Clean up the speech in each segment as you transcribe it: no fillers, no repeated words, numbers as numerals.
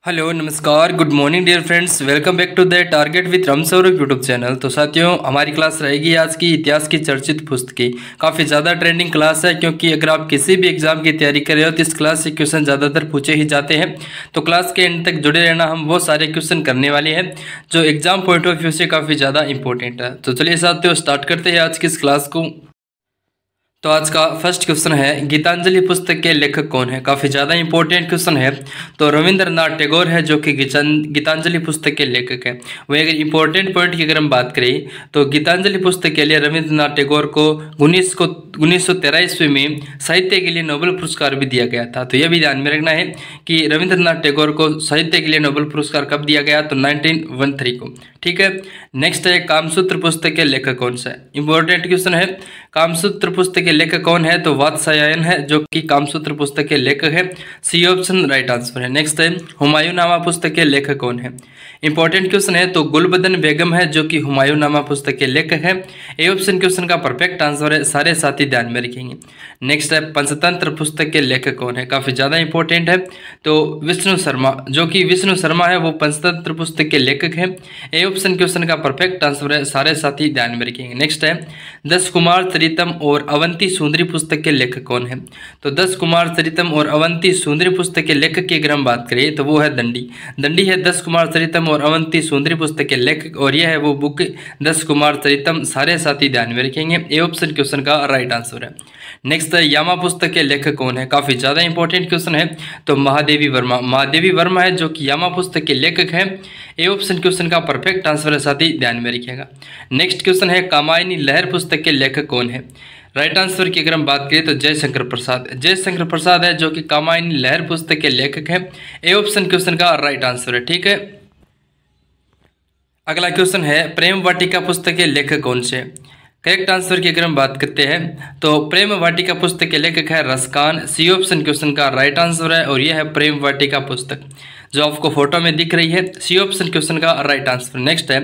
Hello नमस्कार good morning dear friends, welcome back to the target with Ramswaroop YouTube channel. तो साथियों, हमारी class रहेगी आज की इतिहास की चर्चित पुस्तक की। काफ़ी ज़्यादा ट्रेंडिंग क्लास है, क्योंकि अगर आप किसी भी एग्जाम की तैयारी कर रहे हो तो इस क्लास से क्वेश्चन ज़्यादातर पूछे ही जाते हैं। तो क्लास के एंड तक जुड़े रहना, हम वो सारे क्वेश्चन करने वाले हैं जो एग्जाम पॉइंट ऑफ व्यू से काफ़ी ज़्यादा इंपॉर्टेंट है। तो चलिए साथियों, स्टार्ट करते हैं आज की इस क्लास को। तो आज का फर्स्ट क्वेश्चन है, गीतांजलि पुस्तक के लेखक कौन है। काफ़ी ज़्यादा इंपॉर्टेंट क्वेश्चन है। तो रविंद्रनाथ टैगोर है जो कि गीतांजलि पुस्तक के लेखक है। वही अगर इंपॉर्टेंट पॉइंट की अगर हम बात करें तो गीतांजलि पुस्तक के लिए रविंद्रनाथ टैगोर को 1913 ईस्वी में साहित्य के लिए नोबेल पुरस्कार भी दिया गया था। तो यह भी ध्यान में रखना है कि रविंद्रनाथ टैगोर को साहित्य के लिए नोबेल पुरस्कार कब दिया गया, तो 1913 को। ठीक है, नेक्स्ट है, कामसूत्र पुस्तक के लेखक कौन सा है। इंपॉर्टेंट क्वेश्चन है, कामसूत्र पुस्तक के लेखक कौन है, तो वात्स्यायन है जो कि कामसूत्र पुस्तक के लेखक है। सी ऑप्शन राइट आंसर है। नेक्स्ट है, हुमायूंनामा पुस्तक के लेखक कौन है। इंपॉर्टेंट क्वेश्चन है, तो गुलबदन बेगम है जो कि हुमायूंनामा पुस्तक के लेखक है। ए ऑप्शन क्वेश्चन का परफेक्ट आंसर है, सारे साथी ध्यान में रखेंगे। नेक्स्ट है, पंचतंत्र पुस्तक के लेखक कौन है। काफी ज्यादा इंपॉर्टेंट है, तो विष्णु शर्मा जो कि विष्णु शर्मा है वो पंचतंत्र पुस्तक के लेखक है। ए ऑप्शन क्वेश्चन का परफेक्ट आंसर है, सारे साथी ध्यान में रखेंगे। नेक्स्ट है, 10 कुमार चरितम और अवंती सुंदरी पुस्तक के लेखक कौन है। तो 10 कुमार चरितम और अवंती सुंदरी पुस्तक के लेखक की अगर हम बात करें तो वो है दंडी। दंडी है 10 कुमार चरितम और अवंती सुंदरी पुस्तक के लेखक, और यह है वो बुक 10 कुमार चरितम। सारे साथी ध्यान में रखेंगे, ए ऑप्शन क्वेश्चन का राइट आंसर है। नेक्स्ट है, यामा पुस्तक के लेखक कौन है। काफी ज्यादा इंपॉर्टेंट क्वेश्चन है, तो महादेवी वर्मा। महादेवी वर्मा है जो कि यामा पुस्तक के लेखक है। ए ऑप्शन क्वेश्चन का परफेक्ट आंसर है, साथी ध्यान में रखिएगा। नेक्स्ट क्वेश्चन है, कामायनी लहर पुस्तक के लेखक कौन है। राइट आंसर की अगर हम बात करें तो जयशंकर प्रसाद। जयशंकर प्रसाद है जो कि कामायनी लहर पुस्तक के लेखक है। ए ऑप्शन क्वेश्चन का राइट आंसर है। ठीक है, अगला क्वेश्चन है, प्रेम वाटिका पुस्तक के लेखक कौन से। करेक्ट आंसर की अगर हम बात करते हैं तो प्रेम वाटिका पुस्तक के लेखक है रसकान। सी ऑप्शन क्वेश्चन का राइट आंसर है, और यह है प्रेम वाटिका पुस्तक जो आपको फोटो में दिख रही है। सी ऑप्शन क्वेश्चन का राइट आंसर। नेक्स्ट है,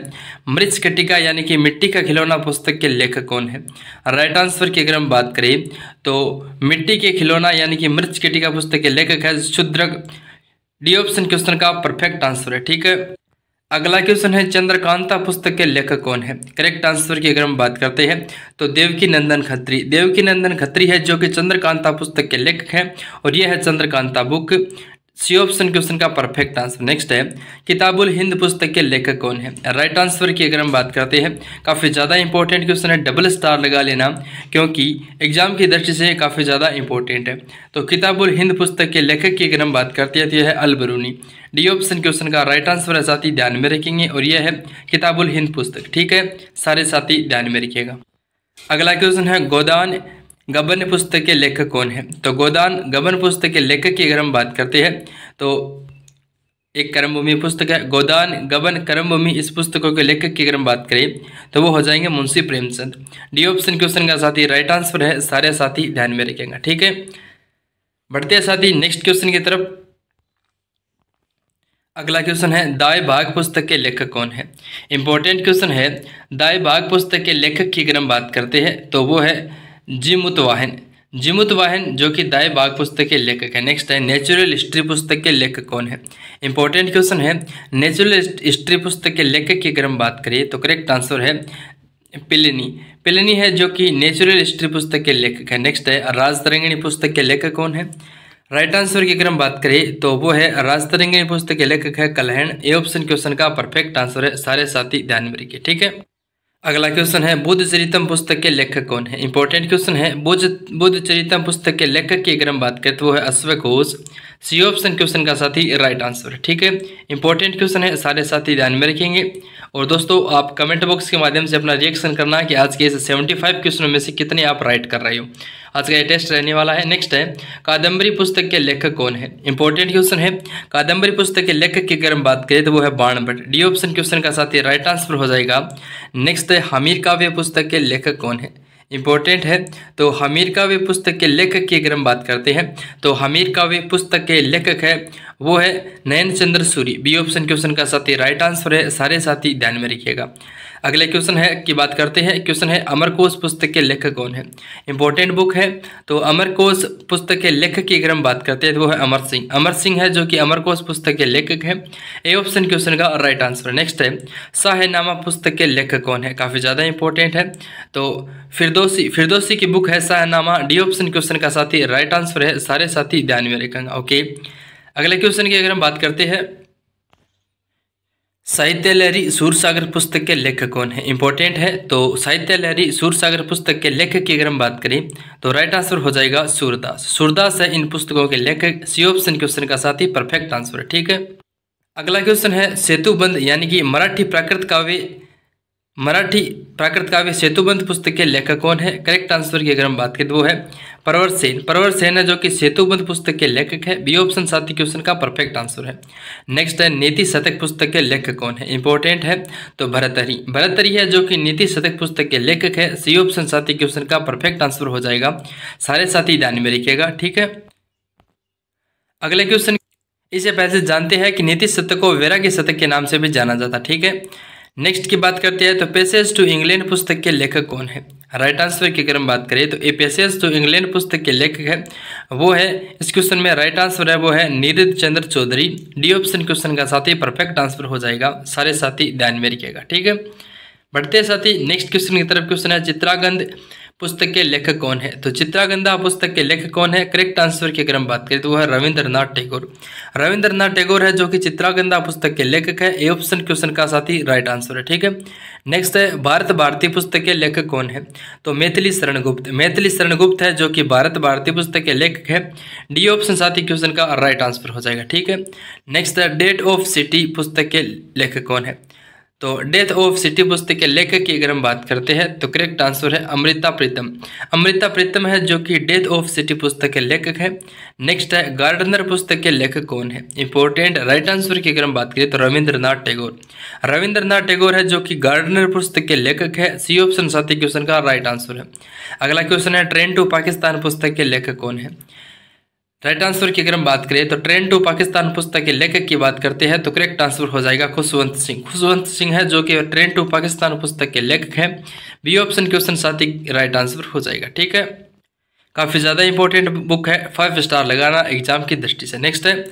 मृच्छकटिका यानी कि मिट्टी का खिलौना पुस्तक के लेखक कौन है। राइट आंसर की अगर हम बात करें तो मिट्टी के खिलौना यानी कि मृच्छकटिका पुस्तक के लेखक है शूद्रक। डी ऑप्शन क्वेश्चन का परफेक्ट आंसर है। ठीक है, अगला क्वेश्चन है, चंद्रकांता पुस्तक के लेखक कौन है। करेक्ट आंसर की अगर हम बात करते हैं तो देवकी नंदन खत्री। देवकी नंदन खत्री है जो कि चंद्रकांता पुस्तक के लेखक है, और यह है Chandrakanta book. C option question का परफेक्ट आंसर। नेक्स्ट है, किताबुल हिंद पुस्तक के लेखक कौन है। राइट आंसर की अगर हम बात करते हैं, काफ़ी ज़्यादा इंपॉर्टेंट क्वेश्चन है, डबल स्टार लगा लेना क्योंकि एग्जाम की दृष्टि से काफ़ी ज़्यादा इंपॉर्टेंट है। तो किताबुल हिंद पुस्तक के लेखक की अगर हम बात करते हैं तो यह है अल-बरूनी। डी ऑप्शन क्वेश्चन का राइट आंसर है, साथी ध्यान में रखेंगे, और यह है किताबुल हिंद पुस्तक। ठीक है, सारे साथी ध्यान में रखिएगा। अगला क्वेश्चन है, गोदान गबन पुस्तक के लेखक कौन है। तो गोदान गबन पुस्तक के लेखक की अगर हम बात करते हैं तो एक कर्मभूमि पुस्तक है। गोदान गबन कर्मभूमि, इस पुस्तकों के लेखक की अगर हम बात करें तो वो हो जाएंगे Munshi Premchand. D option question का साथी राइट आंसर है, सारे साथी ध्यान में रखेंगे। ठीक है, बढ़ते हैं साथी नेक्स्ट क्वेश्चन की तरफ। अगला क्वेश्चन है, दाई भाग पुस्तक के लेखक कौन है। इंपॉर्टेंट क्वेश्चन है, दाई भाग पुस्तक के लेखक की अगर हम बात करते हैं तो वो है जीमुतवाहन। जीमुतवाहन जो कि दाई भाग पुस्तक के लेखक है। नेक्स्ट है, नेचुरल हिस्ट्री पुस्तक के लेखक कौन है। इंपॉर्टेंट क्वेश्चन है, नेचुरल हिस्ट्री पुस्तक के लेखक की अगर हम बात करें तो करेक्ट आंसर है प्लिनी। प्लिनी है जो कि नेचुरल हिस्ट्री पुस्तक के लेखक है। नेक्स्ट है, राजतरंगिणी पुस्तक के लेखक कौन है। राइट आंसर की अगर हम बात करें तो वो है राजतरंगिणी पुस्तक के लेखक है कलहण। ए ऑप्शन क्वेश्चन का परफेक्ट आंसर है, सारे साथी ध्यान में रखिए। ठीक है, अगला क्वेश्चन है, बुद्ध चरितम पुस्तक के लेखक कौन है। इंपॉर्टेंट क्वेश्चन है, बुद्ध चरितम पुस्तक के लेखक की अगर हम बात करें तो वो है अश्वघोष। सी ऑप्शन क्वेश्चन का साथी राइट आंसर है। ठीक है, इंपॉर्टेंट क्वेश्चन है, सारे साथी ध्यान में रखेंगे। और दोस्तों, आप कमेंट बॉक्स के माध्यम से अपना रिएक्शन करना कि आज के इस 75 क्वेश्चनों में से कितने आप राइट कर रहे हो। आज का ये टेस्ट रहने वाला है। नेक्स्ट है, कादम्बरी पुस्तक के लेखक कौन है। इंपॉर्टेंट क्वेश्चन है, कादम्बरी पुस्तक के लेखक की अगर हम बात करें तो वो है बाणभट्ट। डी ऑप्शन क्वेश्चन का साथी राइट आंसर हो जाएगा। नेक्स्ट है, हमीर काव्य पुस्तक के लेखक कौन है। इंपॉर्टेंट है, तो हमीर काव्य पुस्तक के लेखक की अगर हम बात करते हैं तो हमीर काव्य पुस्तक के लेखक है वो है नयन चंद्र सूरी। बी ऑप्शन क्वेश्चन का साथी राइट आंसर है, सारे साथी ध्यान में रखिएगा। अगले क्वेश्चन है की बात करते हैं। क्वेश्चन है अमरकोश पुस्तक के लेखक कौन है। इंपॉर्टेंट बुक है। तो अमरकोश पुस्तक के लेखक की अगर हम बात करते हैं तो वो है अमर सिंह। अमर सिंह है जो कि अमरकोश पुस्तक के लेखक है। ए ऑप्शन क्वेश्चन का राइट आंसर। नेक्स्ट है शाहनामा पुस्तक के लेखक कौन है, काफी ज्यादा इंपॉर्टेंट है। तो फिरदौसी की बुक है शाहनामा। डी ऑप्शन क्वेश्चन का साथी राइट आंसर है, सारे साथी ध्यान में रखेंगे। ओके, अगले क्वेश्चन की अगर हम बात करते हैं साहित्य लहरी सूरसागर पुस्तक के लेखक कौन है। इंपॉर्टेंट है। तो साहित्य लहरी सूरसागर पुस्तक के लेखक की अगर हम बात करें तो राइट आंसर हो जाएगा सूरदास। सूरदास है इन पुस्तकों के लेखक। सी ऑप्शन क्वेश्चन का साथ ही परफेक्ट आंसर है। ठीक है, अगला क्वेश्चन है सेतुबंध यानी कि मराठी प्राकृत काव्य सेतुबंध पुस्तक के लेखक कौन है। करेक्ट आंसर की अगर हम बात करें तो वो है परवर सेन। परवर सेन है जो कि सेतुबंध पुस्तक के लेखक है। बी ऑप्शन साथी क्वेश्चन का परफेक्ट आंसर है। नेक्स्ट है नीति शतक पुस्तक के लेखक कौन है। इंपॉर्टेंट है। तो भर्तृहरि है जो कि नीति शतक पुस्तक के लेखक है। सी ऑप्शन साथी क्वेश्चन का परफेक्ट आंसर हो जाएगा, सारे साथी ध्यान में रखिएगा। ठीक है, अगले क्वेश्चन इसे पहले जानते हैं कि नीति शतक को वैराग्य शतक के नाम से भी जाना जाता। ठीक है, नेक्स्ट की बात करते हैं तो पैसेज टू इंग्लैंड पुस्तक के लेखक कौन है। राइट आंसर की अगर हम बात करें तो ए पैसेज टू इंग्लैंड पुस्तक के लेखक है वो है, इस क्वेश्चन में राइट आंसर है वो है नीरज चंद्र चौधरी। डी ऑप्शन क्वेश्चन का साथी परफेक्ट आंसर हो जाएगा, सारे साथी ध्यान में रखिएगा। ठीक है, बढ़ते साथी नेक्स्ट क्वेश्चन की तरफ। क्वेश्चन है चित्रागंध पुस्तक के लेखक कौन है। तो चित्रागंधा पुस्तक के लेखक कौन है। करेक्ट आंसर की अगर हम बात करें तो वो है रविंद्रनाथ टैगोर। रविंद्रनाथ टैगोर है जो कि चित्रागंधा पुस्तक के लेखक है। ए ऑप्शन क्वेश्चन का साथी राइट आंसर है। ठीक है, नेक्स्ट है भारत भारती पुस्तक के लेखक कौन है। तो मैथिली शरण गुप्त। मैथिली शरण गुप्त है जो कि भारत भारती पुस्तक के लेखक है। डी ऑप्शन साथी क्वेश्चन का राइट आंसर हो जाएगा। ठीक है, नेक्स्ट है डेथ ऑफ सिटी पुस्तक के लेखक कौन है। तो डेथ ऑफ सिटी पुस्तक के लेखक की अगर हम बात करते हैं तो करेक्ट आंसर है अमृता प्रीतम। अमृता प्रीतम है जो कि डेथ ऑफ सिटी पुस्तक के लेखक है। नेक्स्ट है गार्डनर पुस्तक के लेखक कौन है। इंपॉर्टेंट, राइट आंसर की अगर हम बात करें तो रविंद्रनाथ टैगोर। रविंद्रनाथ टैगोर है जो कि गार्डनर पुस्तक के लेखक है। सी ऑप्शन साथी क्वेश्चन का राइट आंसर है। अगला क्वेश्चन है ट्रेन टू पाकिस्तान पुस्तक के लेखक कौन है। राइट आंसर की अगर हम बात करें तो ट्रेन टू पाकिस्तान पुस्तक के लेखक की बात करते हैं तो करेक्ट आंसर हो जाएगा खुशवंत सिंह। खुशवंत सिंह है जो कि ट्रेन टू पाकिस्तान पुस्तक के लेखक है। बी ऑप्शन क्वेश्चन साथ ही राइट आंसर हो जाएगा। ठीक है, काफी ज्यादा इंपॉर्टेंट बुक है, 5 स्टार लगाना एग्जाम की दृष्टि से। नेक्स्ट है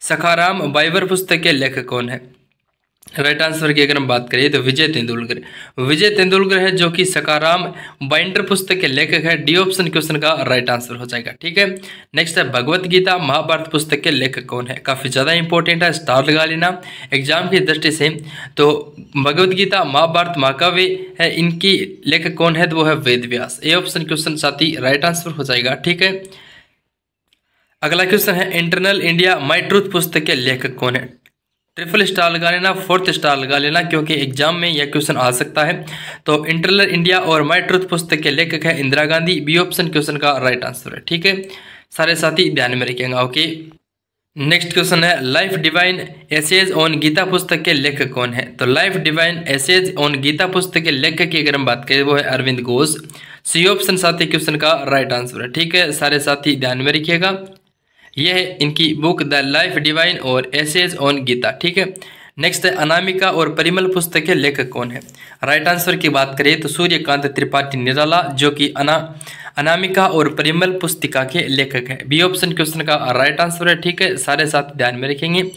सखाराम बाइबर पुस्तक के लेखक कौन है। राइट आंसर की अगर हम बात करें तो विजय तेंदुलकर। विजय तेंदुलकर है जो कि सखाराम बाइंडर पुस्तक के लेखक है। डी ऑप्शन क्वेश्चन का राइट आंसर हो जाएगा। ठीक है, नेक्स्ट है भगवत गीता महाभारत पुस्तक के लेखक कौन है। काफी ज्यादा इंपॉर्टेंट है, स्टार लगा लेना एग्जाम की दृष्टि से। तो भगवत गीता महाभारत महाकाव्य है, इनकी लेखक कौन है तो वो है Ved Vyas. A option question साथी राइट आंसर हो जाएगा। ठीक है, अगला क्वेश्चन है इंटरनल इंडिया माई ट्रूथ पुस्तक के लेखक कौन है। ट्रिपल स्टार लगा लेना, 4th स्टार लगा लेना क्योंकि एग्जाम में यह क्वेश्चन आ सकता है। तो इंटरनल इंडिया और माई ट्रूथ पुस्तक के लेखक है Indira Gandhi. B option question का राइट आंसर है। ठीक है, सारे साथी ध्यान में रखेंगे। ओके, नेक्स्ट क्वेश्चन है life divine essays on Gita पुस्तक के लेखक कौन है। तो life divine essays on Gita पुस्तक के लेखक की अगर हम बात करें वो है अरविंद घोष। सी ऑप्शन साथी क्वेश्चन का राइट आंसर है। ठीक है, सारे साथी ध्यान में रखिएगा। यह है इनकी बुक द लाइफ डिवाइन और एसेज ऑन गीता। ठीक है, नेक्स्ट है अनामिका और परिमल पुस्तक के लेखक कौन है। राइट आंसर की बात करें तो सूर्यकांत त्रिपाठी निराला जो कि अनामिका और परिमल पुस्तिका के लेखक है। बी ऑप्शन क्वेश्चन का राइट आंसर है। ठीक है, सारे साथ ध्यान में रखेंगे।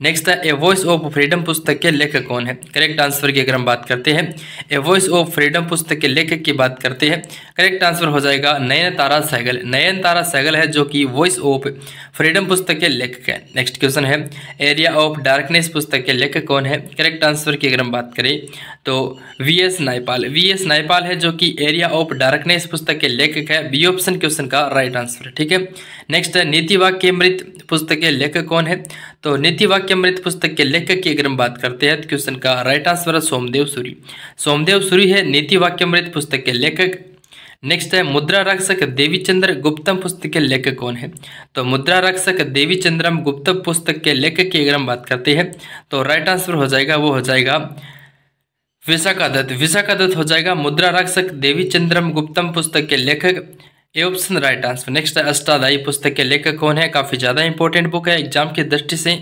नेक्स्ट है ए वॉइस ऑफ फ्रीडम पुस्तक के लेखक कौन है। करेक्ट आंसर की अगर हम बात करते हैं ए वॉइस ऑफ फ्रीडम पुस्तक के लेखक की बात करते हैं, करेक्ट आंसर हो जाएगा नयनतारा सहगल। नयनतारा सहगल है जो कि वॉइस ऑफ फ्रीडम पुस्तक के लेखक है। नेक्स्ट क्वेश्चन है एरिया ऑफ डार्कनेस पुस्तक के लेखक कौन है। करेक्ट आंसर की अगर हम बात करें तो वी.एस. नायपाल। वी.एस. नायपाल है जो कि एरिया ऑफ डार्कनेस पुस्तक के लेखक है। बी ऑप्शन क्वेश्चन का राइट आंसर है। ठीक है, नेक्स्ट है नीति वाक्यामृत पुस्तक के लेखक कौन है। तो नीति वाक्यामृत पुस्तक के लेखक की अगर हम बात करते हैं तो क्वेश्चन का राइट आंसर है सोमदेव सूरी। सोमदेव सूरी है नीति वाक्यामृत पुस्तक के लेखक। नेक्स्ट है मुद्रा रक्षक देवीचंद्र गुप्तम पुस्तक के लेखक कौन है। तो मुद्रा रक्षक देवीचंद्रम गुप्तम पुस्तक के लेखक की अगर हम बात करते हैं तो राइट आंसर हो जाएगा वो हो जाएगा विशाखा दत्त। विशाखा दत्त हो जाएगा मुद्रा रक्षक देवीचंद्रम गुप्तम पुस्तक के लेखक। A option right answer. Next है अष्टाध्यायी पुस्तक के लेखक कौन है? काफ़ी ज़्यादा इंपॉर्टेंट बुक है एग्जाम की दृष्टि से,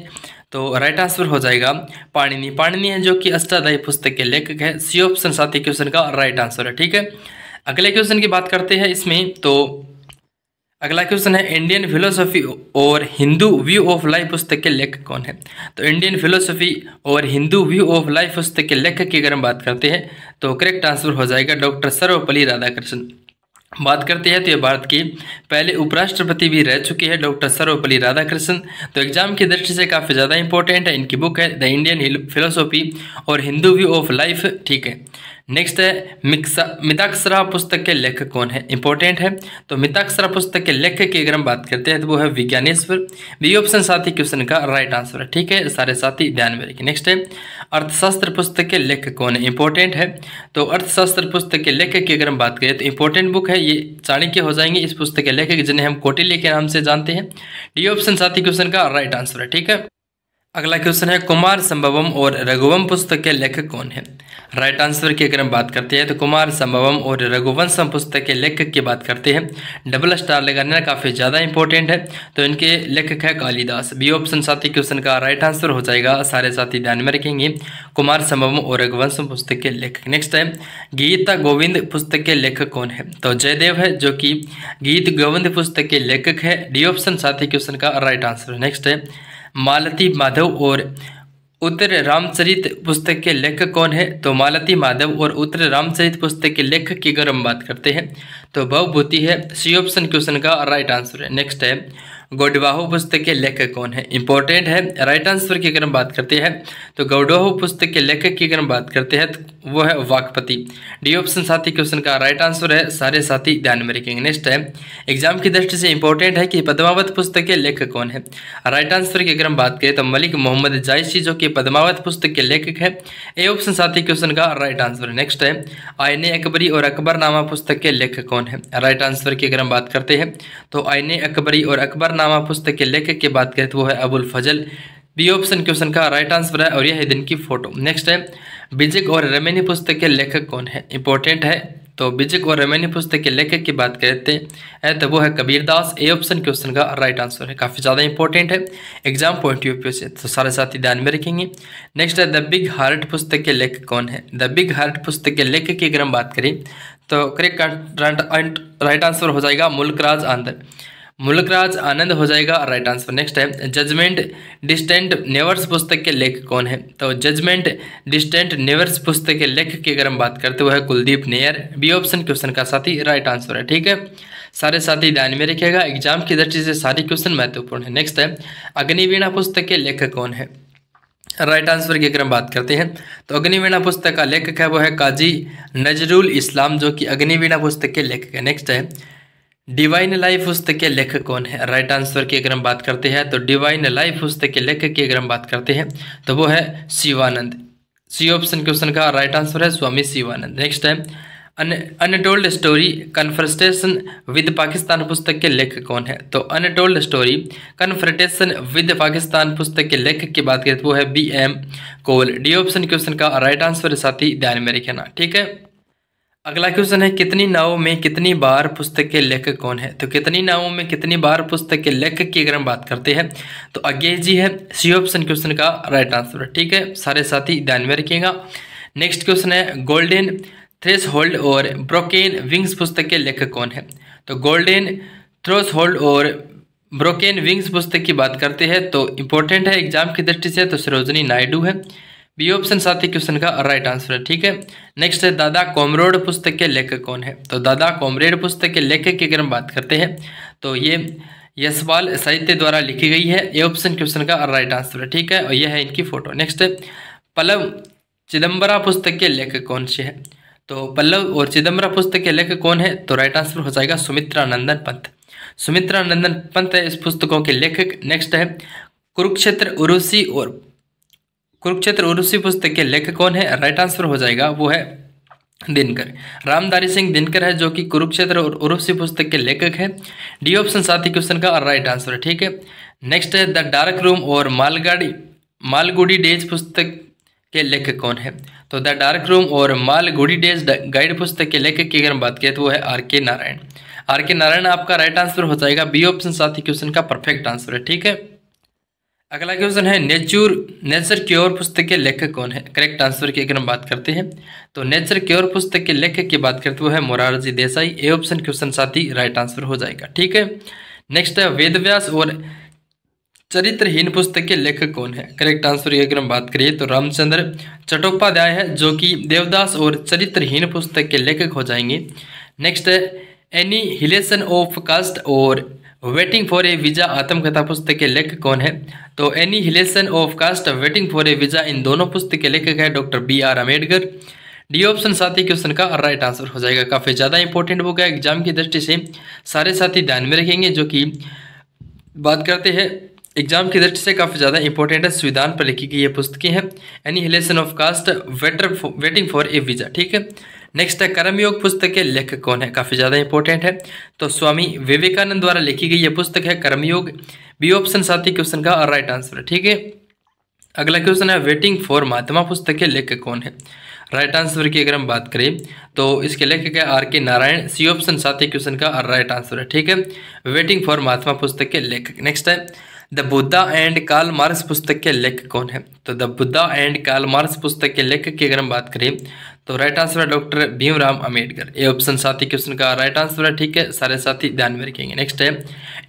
तो राइट आंसर हो जाएगा पाणिनि। पाणिनि है जो कि अष्टाध्यायी पुस्तक के लेखक है। सी ऑप्शन साथी क्वेश्चन का राइट आंसर है। ठीक है, अगले क्वेश्चन की बात करते हैं इसमें। तो अगला क्वेश्चन है इंडियन फिलोसफी और हिंदू व्यू ऑफ लाइफ पुस्तक के लेखक कौन है? तो इंडियन फिलोसफी और हिंदू व्यू ऑफ लाइफ पुस्तक के लेखक की अगर हम बात करते हैं तो करेक्ट आंसर हो जाएगा डॉक्टर सर्वपल्ली राधाकृष्णन। बात करते हैं तो ये भारत के पहले उपराष्ट्रपति भी रह चुके हैं डॉक्टर सर्वपल्ली राधाकृष्णन। तो एग्जाम की दृष्टि से काफ़ी ज़्यादा इंपॉर्टेंट है। इनकी बुक है द इंडियन फिलोसफी और हिंदू व्यू ऑफ लाइफ। ठीक है, नेक्स्ट है मिताक्षरा पुस्तक के लेखक कौन है? इंपॉर्टेंट है। तो मिताक्षरा पुस्तक के लेखक की अगर हम बात करते हैं तो वो है विज्ञानेश्वर। बी ऑप्शन साथी क्वेश्चन का राइट आंसर है। ठीक है, सारे साथी ध्यान में रखिए। नेक्स्ट है अर्थशास्त्र पुस्तक के लेखक कौन है? इंपॉर्टेंट है। तो अर्थशास्त्र पुस्तक के लेखक की अगर हम बात करें तो इंपॉर्टेंट बुक है ये, चाणक्य हो जाएंगे इस पुस्तक के लेखक, जिन्हें हम कौटिल्य के नाम से जानते हैं। डी ऑप्शन साथी क्वेश्चन का राइट आंसर है। ठीक है, अगला क्वेश्चन है कुमार संभवम और रघुवंश पुस्तक के लेखक कौन है? राइट आंसर की अगर हम बात करते हैं तो कुमार संभवम और रघुवंशम पुस्तक के लेखक की बात करते हैं। डबल स्टार लगाना काफ़ी ज़्यादा इंपॉर्टेंट है। तो इनके लेखक है कालिदास। बी ऑप्शन साथी क्वेश्चन का राइट आंसर हो जाएगा। सारे साथी ध्यान में रखेंगे, कुमार संभवम और रघुवंशम पुस्तक के लेखक। नेक्स्ट है गीता गोविंद पुस्तक के लेखक कौन है? तो जयदेव है जो कि गीत गोविंद पुस्तक के लेखक है। डी ऑप्शन साथी क्वेश्चन का राइट आंसर। नेक्स्ट है मालती माधव और उत्तर रामचरित पुस्तक के लेखक कौन है? तो मालती माधव और उत्तर रामचरित पुस्तक के लेखक की अगर हम बात करते हैं तो भवभूति है। सी ऑप्शन क्वेश्चन का राइट आंसर है। नेक्स्ट है गौडवाहु पुस्तक के लेखक कौन है? इंपॉर्टेंट है। राइट आंसर की अगर हम बात करते हैं तो गौडवाहु पुस्तक के लेखक की अगर हम बात करते हैं तो वो है वाकपति। डी ऑप्शन साथी क्वेश्चन का राइट आंसर है। सारे साथी ध्यान में रखेंगे। नेक्स्ट है एग्जाम की दृष्टि से इंपॉर्टेंट है कि पद्मावत पुस्तक के लेखक कौन है? राइट आंसर की अगर हम बात करें तो मलिक मोहम्मद जायसी जो कि पद्मावत पुस्तक के लेखक है। ए ऑप्शन साथी क्वेश्चन का राइट आंसर है। नेक्स्ट है आईने अकबरी और अकबरनामा पुस्तक के लेखक कौन है? राइट आंसर की अगर हम बात करते हैं तो आईने अकबरी और अकबरनामा पुस्तक के लेखक की बात करें तो वो है अबुल फजल। बी ऑप्शन क्वेश्चन का राइट आंसर है और यह है दिन की फोटो। नेक्स्ट है बिजक और रमैनी पुस्तक के लेखक कौन है? इंपॉर्टेंट है। तो बिजक और रमैनी पुस्तक के लेखक की बात करते हैं तो वो है कबीरदास। ए ऑप्शन क्वेश्चन का राइट आंसर है। काफ़ी ज़्यादा इंपॉर्टेंट है एग्जाम पॉइंट ऑफ व्यू से, तो सारे साथी ध्यान में रखेंगे। नेक्स्ट है द बिग हार्ट पुस्तक के लेखक कौन है? द बिग हार्ट पुस्तक के लेखक की अगर हम बात करें तो करेक्ट राइट आंसर हो जाएगा मुल्कराज आनंद। मुल्कराज आनंद हो जाएगा राइट आंसर। नेक्स्ट है जजमेंट डिस्टेंट नेवर्स पुस्तक के लेखक कौन है? तो जजमेंट डिस्टेंट नेवर्स पुस्तक के लेखक की अगर हम बात करते हुए Kuldip Nayar. B option question का साथी राइट आंसर है। ठीक है, सारे साथी ध्यान में रखिएगा, एग्जाम की दृष्टि से सारी क्वेश्चन महत्वपूर्ण है। नेक्स्ट है अग्निवीणा पुस्तक के लेखक कौन है? राइट आंसर की अगर हम बात करते हैं तो अग्निवीणा पुस्तक का लेखक है वो है काजी नजरुल इस्लाम जो कि अग्निवीणा पुस्तक के लेखक है। नेक्स्ट है डिवाइन लाइफ पुस्तक के लेखक कौन है? राइट आंसर की अगर हम बात करते हैं तो डिवाइन लाइफ पुस्तक के लेखक की अगर हम बात करते हैं तो वो है शिवानंद। सी ऑप्शन क्वेश्चन का राइट आंसर है स्वामी शिवानंद। नेक्स्ट है untold story confrontation with Pakistan पुस्तक के लेखक कौन है? तो untold story confrontation with Pakistan पुस्तक के लेखक की बात करें तो वो है बी एम कोल। डी ऑप्शन क्वेश्चन का राइट आंसर साथी ध्यान में रखना। ठीक है, अगला क्वेश्चन है कितनी नावों में कितनी बार पुस्तक के लेखक कौन है? तो कितनी नावों में कितनी बार पुस्तक के लेखक की अगर हम बात करते हैं तो अज्ञेय जी है। सी ऑप्शन क्वेश्चन का राइट आंसर है। ठीक है, सारे साथी ध्यान में रखिएगा। नेक्स्ट क्वेश्चन है गोल्डन थ्रेशहोल्ड और ब्रोकेन विंग्स पुस्तक के लेखक कौन है? तो गोल्डन थ्रेशहोल्ड और ब्रोकेन विंग्स पुस्तक की बात करते हैं तो इंपॉर्टेंट है एग्जाम की दृष्टि से, तो सरोजनी नायडू है। बी ऑप्शन साथी क्वेश्चन का राइट आंसर है। ठीक है, नेक्स्ट है दादा कॉमरेड पुस्तक के लेखक कौन है? तो दादा कॉमरेड पुस्तक के लेखक की अगर हम बात करते हैं तो ये यशपाल साहित्य द्वारा लिखी गई है। ए ऑप्शन क्वेश्चन का राइट आंसर है। ठीक है, और यह है इनकी फोटो। नेक्स्ट है पल्लव चिदम्बरा पुस्तक के लेखक कौन से है? तो पल्लव और चिदम्बरा पुस्तक के लेखक कौन है? तो राइट आंसर हो जाएगा सुमित्रा नंदन पंत। सुमित्रा नंदन पंत है इस पुस्तकों के लेखक। नेक्स्ट है कुरुक्षेत्र उर्वशी पुस्तक के लेखक कौन है? राइट आंसर हो जाएगा वो है दिनकर। रामधारी सिंह दिनकर है जो कि कुरुक्षेत्र और उर्वशी पुस्तक के लेखक है। डी ऑप्शन साथी क्वेश्चन का राइट आंसर है। ठीक है, नेक्स्ट है द डार्क रूम और मालगुडी डेज पुस्तक के लेखक कौन है? तो द डार्क रूम और मालगुडी डेज गाइड पुस्तक के लेखक की अगर हम बात करें तो वो है आर के नारायण। आर के नारायण आपका राइट आंसर हो जाएगा, बी ऑप्शन साथी क्वेश्चन का परफेक्ट आंसर है। ठीक है, अगला क्वेश्चन है नेचर क्योर पुस्तक के लेखक कौन है। करेक्ट आंसर की अगर हम बात करते हैं तो नेचर क्योर पुस्तक के लेखक की बात करते हुए है Morarji Desai, A option question साथी राइट आंसर हो जाएगा। ठीक है, नेक्स्ट है वेदव्यास और चरित्रहीन पुस्तक के लेखक कौन है। करेक्ट आंसर की अगर हम बात करिए तो रामचंद्र चट्टोपाध्याय है, जो कि देवदास और चरित्रहीन पुस्तक के लेखक हो जाएंगे। नेक्स्ट है एनिहिलेशन ऑफ कास्ट और वेटिंग फॉर ए वीजा आत्मकथा पुस्तक के लेखक कौन है। तो annihilation of caste, waiting for a visa, इन दोनों पुस्तक के लेखक है doctor BR Ambedkar, D option साथी क्वेश्चन का राइट आंसर हो जाएगा। काफी ज्यादा इंपॉर्टेंट बुक है, एग्जाम की दृष्टि से सारे साथी ध्यान में रखेंगे। जो कि बात करते हैं एग्जाम की दृष्टि से काफी ज्यादा इंपॉर्टेंट है, संविधान पर लिखी गई ये पुस्तकें हैं। Annihilation of caste, waiting for a visa. ठीक है, नेक्स्ट है कर्मयोग पुस्तक के लेखक कौन है। काफी ज्यादा इंपॉर्टेंट है, तो स्वामी विवेकानंद द्वारा लिखी गई यह पुस्तक है कर्मयोग, बी ऑप्शन साथी क्वेश्चन का राइट आंसर है। ठीक है, अगला क्वेश्चन है वेटिंग फॉर महात्मा पुस्तक के लेखक कौन है। राइट आंसर की अगर हम बात करें तो इसके लेखक है RK नारायण, सी ऑप्शन साथी क्वेश्चन का राइट आंसर है। ठीक है, वेटिंग फॉर महात्मा पुस्तक के लेखक। नेक्स्ट है the Buddha and Karl Marx पुस्तक के लेखक कौन है। तो the Buddha and Karl Marx पुस्तक के लेखक की अगर हम बात करें तो राइट आंसर है doctor Bhimrao Ambedkar, A option साथी क्वेश्चन का राइट आंसर है। ठीक है, सारे साथी ध्यान में रखेंगे। नेक्स्ट है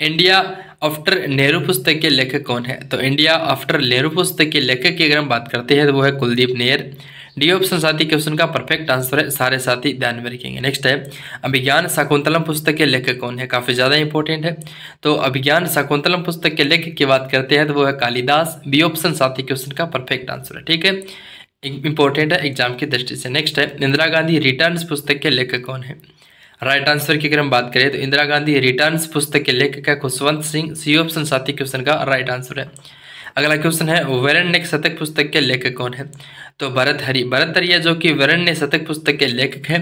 इंडिया आफ्टर नेहरू पुस्तक के लेखक कौन है। तो इंडिया आफ्टर नेहरू पुस्तक के लेखक की अगर हम बात करते हैं तो वो है कुलदीप नैयर, डी ऑप्शन साथी क्वेश्चन का परफेक्ट आंसर है, सारे साथी ध्यान में रखेंगे। नेक्स्ट है अभिज्ञान शाकुंतलम पुस्तक के लेखक कौन है। काफी ज्यादा इंपॉर्टेंट है, तो अभिज्ञान शाकुंतलम पुस्तक के लेखक की बात करते हैं तो वो है कालिदास, बी ऑप्शन साथी क्वेश्चन का परफेक्ट आंसर है। ठीक है, इंपॉर्टेंट है एग्जाम की दृष्टि से। नेक्स्ट है इंदिरा गांधी रिटर्न्स पुस्तक के लेखक कौन है। राइट आंसर की अगर हम बात करें तो इंदिरा गांधी रिटर्न्स पुस्तक के लेखक है खुशवंत सिंह, सी ऑप्शन साथी क्वेश्चन का राइट आंसर है। अगला क्वेश्चन है वैरण्य शतक पुस्तक के लेखक कौन है। तो भरतहरि जो कि वैरण्य शतक पुस्तक के लेखक है,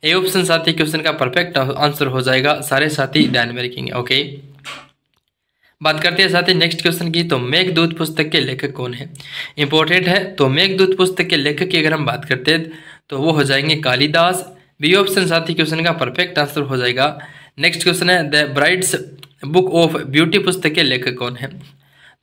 ए ऑप्शन साथी क्वेश्चन का परफेक्ट आंसर हो जाएगा, सारे साथी ध्यान में रखेंगे। ओके, बात करते हैं साथी नेक्स्ट क्वेश्चन की, तो मेघदूत पुस्तक के लेखक कौन है। इंपॉर्टेंट है, तो मेघदूत पुस्तक के लेखक की अगर हम बात करते हैं तो वो हो जाएंगे कालिदास, बी ऑप्शन साथी क्वेश्चन का परफेक्ट आंसर हो जाएगा। नेक्स्ट क्वेश्चन है the brides book of beauty पुस्तक के लेखक कौन है।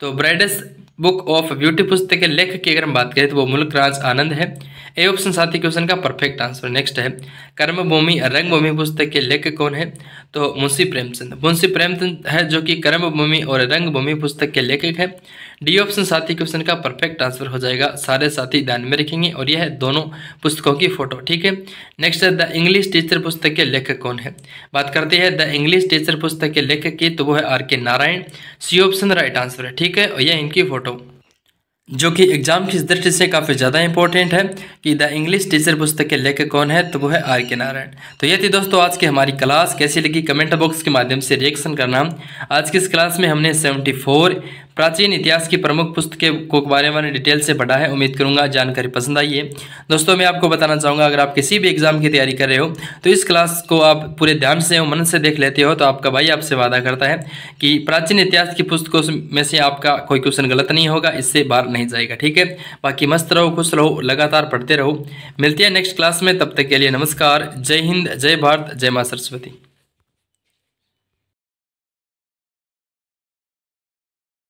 तो ब्राइड्स बुक ऑफ ब्यूटी पुस्तक के लेखक की अगर हम बात करें तो वो मुल्कराज आनंद है, ए ऑप्शन साथी क्वेश्चन का परफेक्ट आंसर। नेक्स्ट है कर्मभूमि रंगभूमि पुस्तक के लेखक कौन है। तो मुंशी प्रेमचंद है, जो कि कर्मभूमि और रंगभूमि पुस्तक के लेखक है, डी ऑप्शन साथी क्वेश्चन का परफेक्ट आंसर हो जाएगा, सारे साथी ध्यान में रखेंगे। और यह है दोनों पुस्तकों की फोटो। ठीक है, नेक्स्ट है द इंग्लिश टीचर पुस्तक के लेखक कौन है। बात करते हैं द इंग्लिश टीचर पुस्तक के लेखक की, तो वो है RK Narayan, C option right answer है। ठीक है, और यह इनकी फोटो जो कि एग्जाम की दृष्टि से काफ़ी ज़्यादा इंपॉर्टेंट है कि द इंग्लिश टीचर पुस्तक के लेखक कौन है, तो वो है RK नारायण। तो ये थी दोस्तों आज की हमारी क्लास, कैसी लगी कमेंट बॉक्स के माध्यम से रिएक्शन करना। आज की इस क्लास में हमने 74 प्राचीन इतिहास की प्रमुख पुस्तकों को बारे में डिटेल से पढ़ा है। उम्मीद करूंगा जानकारी पसंद आई है। दोस्तों मैं आपको बताना चाहूँगा, अगर आप किसी भी एग्जाम की तैयारी कर रहे हो तो इस क्लास को आप पूरे ध्यान से और मन से देख लेते हो, तो आपका भाई आपसे वादा करता है कि प्राचीन इतिहास की पुस्तकों में से आपका कोई क्वेश्चन गलत नहीं होगा, इससे बाहर नहीं जाएगा। ठीक है, बाकी मस्त रहो, खुश रहो, लगातार पढ़ते रहो। मिलते हैं नेक्स्ट क्लास में, तब तक के लिए नमस्कार। जय हिंद, जय भारत, जय मां सरस्वती।